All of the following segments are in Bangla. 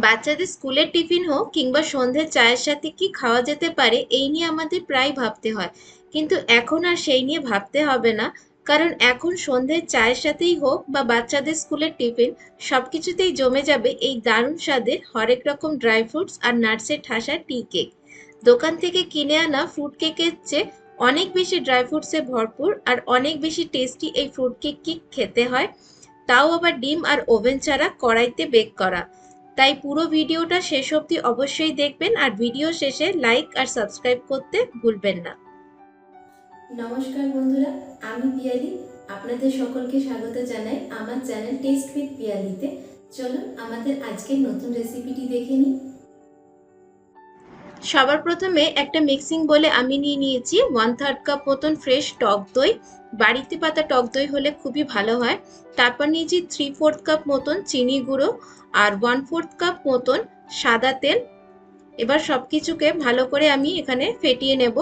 বাচ্চাদের স্কুলের টিফিন হোক কিংবা সন্ধ্যের চায়ের সাথে কি খাওয়া যেতে পারে এই নিয়ে আমাদের প্রায় ভাবতে হয়, কিন্তু এখন আর সেই নিয়ে ভাবতে হবে না। কারণ এখন সন্ধ্যের চায়ের সাথেই হোক বা বাচ্চাদের স্কুলের টিফিন, সবকিছুতেই জমে যাবে এই দারুণ স্বাদের হরেক রকম ড্রাই ফ্রুটস আর নাটসের ঠাসা টি কেক। দোকান থেকে কিনে আনা ফ্রুট কেকের চেয়ে অনেক বেশি ড্রাই ফ্রুটসে ভরপুর আর অনেক বেশি টেস্টি এই ফ্রুট কেক কি খেতে হয়, তাও আবার ডিম আর ওভেন ছাড়া কড়াইতে বেক করা। তাই পুরো ভিডিওটা শেষ অবধি অবশ্যই দেখবেন আর ভিডিও শেষে লাইক আর সাবস্ক্রাইব করতে ভুলবেন না। নমস্কার বন্ধুরা, আমি পিয়ালি। আপনাদের সকলকে স্বাগত জানাই আমার চ্যানেল টেস্ট উইথ পিয়ালিতে। চলুন আমাদের আজকের নতুন রেসিপিটি দেখে নিই। সবার প্রথমে একটা মিক্সিং বলে আমি নিয়ে নিয়েছি 1/3 কাপ মতন ফ্রেশ টক দই। বাড়িতে পাতা টক দই হলে খুবই ভালো হয়। তারপর নিয়েছি 3/4 কাপ মতন চিনি গুঁড়ো আর 1/4 কাপ মতন সাদা তেল। এবার সবকিছুকে ভালো করে আমি এখানে ফেটিয়ে নেব।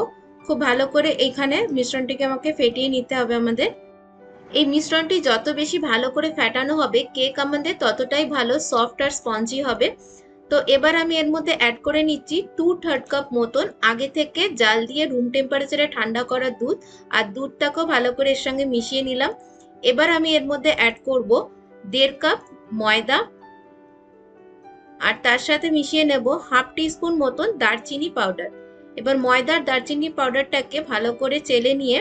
খুব ভালো করে এইখানে মিশ্রণটিকে আমাকে ফেটিয়ে নিতে হবে আমাদের। এই মিশ্রণটি যত বেশি ভালো করে ফেটানো হবে কেক আমাদের ততটাই ভালো সফট আর স্পঞ্জি হবে। তো এবার আমি এর মধ্যে অ্যাড করে নিচ্ছি 2/3 কাপ মতন আগে থেকে জাল দিয়ে রুম টেম্পারেচারে ঠান্ডা করা দুধ, আর দুধটাকেও ভালো করে এর সঙ্গে মিশিয়ে নিলাম। এবার আমি এর মধ্যে অ্যাড করব 1.5 কাপ ময়দা, আর তার সাথে মিশিয়ে নেব হাফ টিস্পুন মতন দারচিনি পাউডার। এবার ময়দার দারচিনি পাউডারটাকে ভালো করে চেলে নিয়ে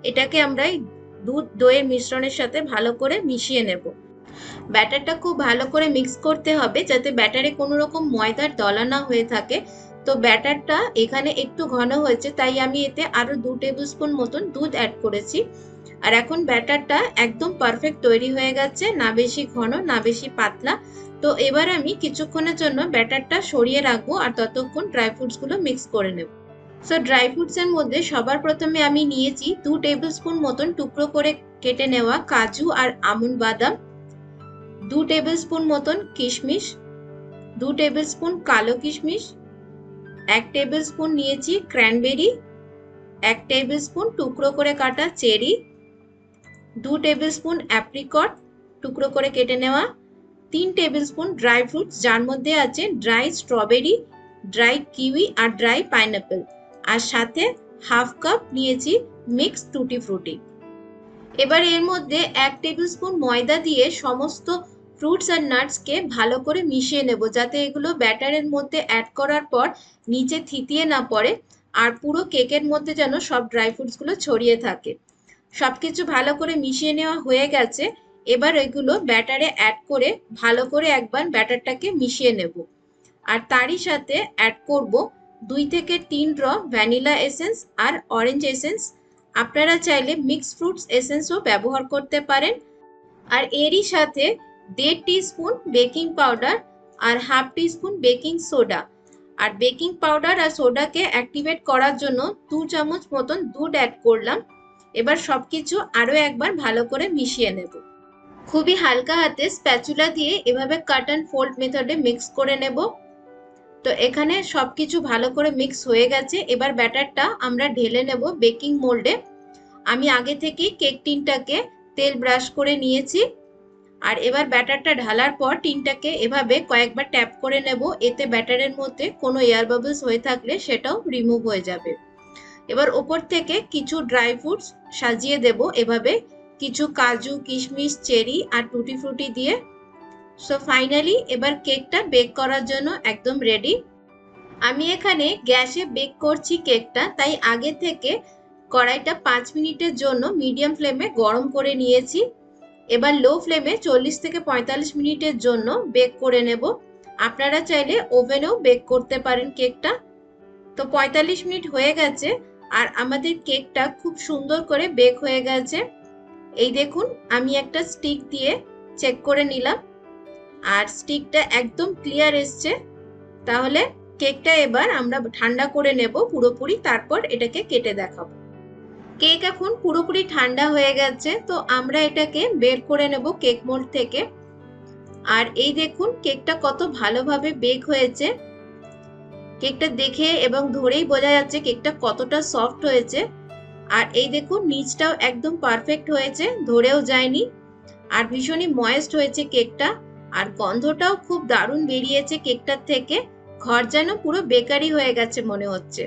এটাকে আমরা দুধ দইয়ের মিশ্রণের সাথে ভালো করে মিশিয়ে নেব। ব্যাটারটা খুব ভালো করে মিক্স করতে হবে যাতে ব্যাটারে কোনো রকম ময়দার দলা না হয়ে থাকে। তো ব্যাটারটা এখানে একটু ঘন হয়েছে তাই আমি এতে আরো 2 টেবিল স্পুন মতন দুধ অ্যাড করেছি। আর এখন ব্যাটারটা একদম পারফেক্ট তৈরি হয়ে গেছে, না বেশি ঘন না বেশি পাতলা। তো এবার আমি কিছুক্ষণের জন্য ব্যাটারটা সরিয়ে রাখবো আর ততক্ষণ ড্রাই ফ্রুটস গুলো মিক্স করে নেব। সো ড্রাই ফ্রুটস এর মধ্যে সবার প্রথমে আমি নিয়েছি 2 টেবিল স্পুন মতন টুকরো করে কেটে নেওয়া কাজু আর আমন্ড বাদাম, 2 টেবিল স্পুন মতন কিশমিশ, 2 টেবিল স্পুন কালো কিশমিশ, 1 টেবিল স্পুন নিয়েছি ক্র্যানবেরি, 1 টেবিল স্পুন টুকরো করে কাটা চেরি, 2 টেবিল স্পুন অ্যাপ্রিকট টুকরো করে কেটে নেওয়া, 3 টেবিল স্পুন ড্রাই ফ্রুটস যার মধ্যে আছে ড্রাই স্ট্রবেরি, ড্রাই কিউই আর ড্রাই পাইনাপেল, আর সাথে হাফ কাপ নিয়েছি মিক্সড টুটি ফ্রুটি। এবার এর মধ্যে 1 টেবিল স্পুন ময়দা দিয়ে সমস্ত ফ্রুটস আর নাটসকে ভালো করে মিশিয়ে নেব যাতে এগুলো ব্যাটারের মধ্যে অ্যাড করার পর নিচে থিতিয়ে না পড়ে আর পুরো কেকের মধ্যে যেন সব ড্রাই ফ্রুটস গুলো ছড়িয়ে থাকে। সবকিছু ভালো করে মিশিয়ে নেওয়া হয়ে গেছে। এবার এগুলো ব্যাটারে অ্যাড করে ভালো করে একবার ব্যাটারটাকে মিশিয়ে নেব। আর তারই সাথে অ্যাড করব 2 থেকে 3 ড্র ভ্যানিলা এসেন্স আর অরেঞ্জ এসেন্স। আপনারা চাইলে মিক্সড ফ্রুটস এসেন্সও ব্যবহার করতে পারেন। আর এরই সাথে 1.5 টিস্পুন বেকিং পাউডার আর হাফ টিস্পুন বেকিং সোডা। আর বেকিং পাউডার আর সোডাকে অ্যাক্টিভেট করার জন্য 2 চামচ মতন দুধ অ্যাড করলাম। এবার সবকিছু আরো একবার ভালো করে মিশিয়ে নেব। খুবই হালকা হাতে স্প্যাচুলা দিয়ে এভাবে কাট অ্যান্ড ফোল্ড মেথডে মিক্স করে নেব। তো এখানে সবকিছু ভালো করে মিক্স হয়ে গেছে। এবার ব্যাটারটা আমরা ঢেলে নেব বেকিং মোল্ডে। আমি আগে থেকেই কেক টিনটাকে তেল ব্রাশ করে নিয়েছি। আর এবার ব্যাটারটা ঢালার পর টিনটাকে এভাবে কয়েকবার ট্যাপ করে নেব, এতে ব্যাটারের মধ্যে কোনো এয়ার বাবলস হয়ে থাকলে সেটাও রিমুভ হয়ে যাবে। এবার ওপর থেকে কিছু ড্রাই ফ্রুটস সাজিয়ে দেব এভাবে, কিছু কাজু কিশমিশ চেরি আর টুটি ফ্রুটি দিয়ে। সো ফাইনালি এবার কেকটা বেক করার জন্য একদম রেডি। আমি এখানে গ্যাসে বেক করছি কেকটা, তাই আগে থেকে কড়াইটা 5 মিনিটের জন্য মিডিয়াম ফ্লেমে গরম করে নিয়েছি। এবার লো ফ্লেমে 40 থেকে 45 মিনিটের জন্য বেক করে নেব। আপনারা চাইলে ওভেনেও বেক করতে পারেন কেকটা। তো 45 মিনিট হয়ে গেছে আর আমাদের কেকটা খুব সুন্দর করে বেক হয়ে গেছে। এই দেখুন আমি একটা স্টিক দিয়ে চেক করে নিলাম আর স্টিকটা একদম ক্লিয়ার এসছে। তাহলে কেকটা এবার আমরা ঠান্ডা করে নেব পুরোপুরি, তারপর এটাকে কেটে দেখাবো। কেক এখন পুরোপুরি ঠান্ডা হয়ে গেছে, তো আমরা এটাকে বের করে নেব কেক মোল্ড থেকে। আর এই দেখুন কেকটা কত ভালোভাবে বেক হয়েছে। কেকটা দেখে এবং ধরেই বোঝা যাচ্ছে কেকটা কতটা সফট হয়েছে। আর এই দেখুন নিচটাও একদম পারফেক্ট হয়েছে, ধরেও যায়নি। আর ভীষণই ময়েস্ট হয়েছে কেকটা। আর গন্ধটাও খুব দারুণ বেরিয়েছে কেকটার থেকে। ঘর যেন পুরো বেকারি হয়ে গেছে মনে হচ্ছে।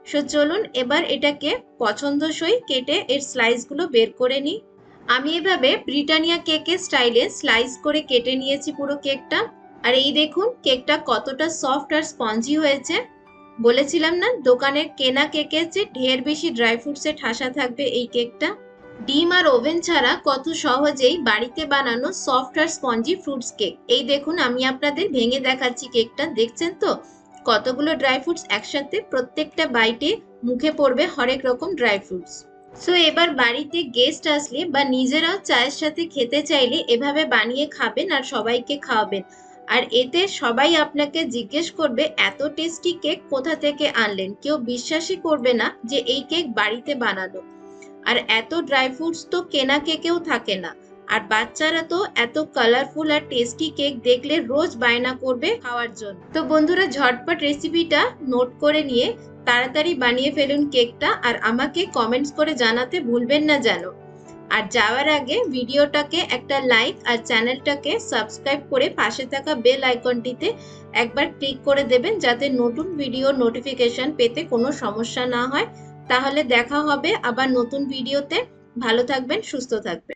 সো চলুন এবার এটাকে পছন্দসই কেটে এর স্লাইসগুলো বের করে নিই। আমি এভাবে ব্রিটানিয়া কেকের স্টাইলে স্লাইস করে কেটে নিয়েছি পুরো কেকটা। আর এই দেখুন কেকটা কতটা সফট আর স্পঞ্জি হয়েছে। বলেছিলাম না দোকানের কেনা কেকের চেয়ে ঢের বেশি ড্রাই ফ্রুটসে ঠাসা থাকবে এই কেকটা। ডিম আর ওভেন ছাড়া কত সহজেই বাড়িতে বানানো সফট আর স্পঞ্জি ফ্রুটস কেক। এই দেখুন আমি আপনাদের ভেঙে দেখাচ্ছি কেকটা, দেখছেন তো কতগুলো ড্রাই ফ্রুটস একসাথে, প্রত্যেকটা বাইটে মুখে পড়বে হরেক রকম ড্রাই ফ্রুটস। সো এবার বাড়িতে গেস্ট আসলে বা নিজেরাও চায়ের সাথে খেতে চাইলে এভাবে বানিয়ে খাবেন আর সবাইকে খাওয়াবেন। আর এতে সবাই আপনাকে জিজ্ঞেস করবে এত টেস্টি কেক কোথা থেকে আনলেন। কেউ বিশ্বাসই করবে না যে এই কেক বাড়িতে বানানো। আর এত ড্রাই ফ্রুটস তো কেনা কেকেও থাকে না। আর বাচ্চারা তো এত কালারফুল আর টেস্টি কেক দেখলে রোজ বায়না করবে খাওয়ার জন্য। তো বন্ধুরা ঝটপট রেসিপিটা নোট করে নিয়ে তাড়াতাড়ি বানিয়ে ফেলুন কেকটা, আর আমাকে কমেন্টস করে জানাতে ভুলবেন না যেন। আর যাওয়ার আগে ভিডিওটাকে একটা লাইক আর চ্যানেলটাকে সাবস্ক্রাইব করে পাশে থাকা বেল আইকনটিতে একবার ক্লিক করে দেবেন, যাতে নতুন ভিডিও নোটিফিকেশন পেতে কোনো সমস্যা না হয়। তাহলে দেখা হবে আবার নতুন ভিডিওতে। ভালো থাকবেন, সুস্থ থাকবেন।